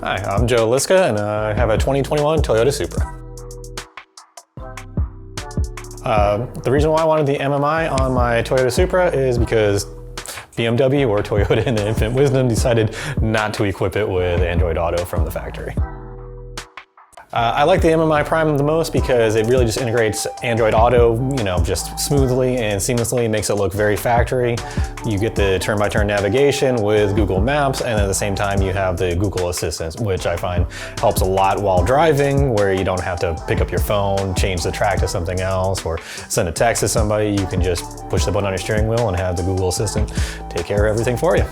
Hi, I'm Joe Liska, and I have a 2021 Toyota Supra. The reason why I wanted the MMI on my Toyota Supra is because BMW, or Toyota in the infinite wisdom, decided not to equip it with Android Auto from the factory. I like the MMI Prime the most because it really just integrates Android Auto, just smoothly and seamlessly. It makes it look very factory. You get the turn-by-turn navigation with Google Maps, and at the same time you have the Google Assistant, which I find helps a lot while driving, where you don't have to pick up your phone, change the track to something else, or send a text to somebody. You can just push the button on your steering wheel and have the Google Assistant take care of everything for you.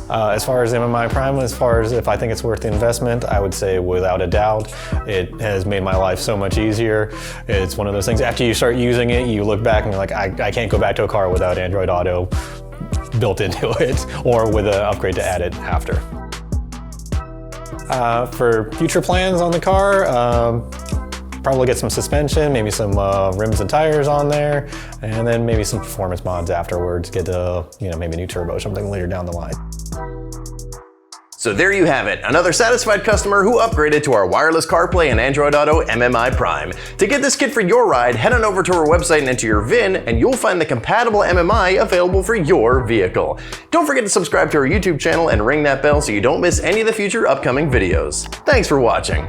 As far as MMI Prime, as far as if I think it's worth the investment, I would say without a doubt. It has made my life so much easier. It's one of those things, after you start using it, you look back and you're like, I can't go back to a car without Android Auto built into it, or with an upgrade to add it after. For future plans on the car, probably get some suspension, maybe some rims and tires on there, and then maybe some performance mods afterwards. Get maybe a new turbo or something later down the line. So there you have it, another satisfied customer who upgraded to our wireless CarPlay and Android Auto MMI Prime. To get this kit for your ride, head on over to our website and enter your VIN, and you'll find the compatible MMI available for your vehicle. Don't forget to subscribe to our YouTube channel and ring that bell so you don't miss any of the future upcoming videos. Thanks for watching.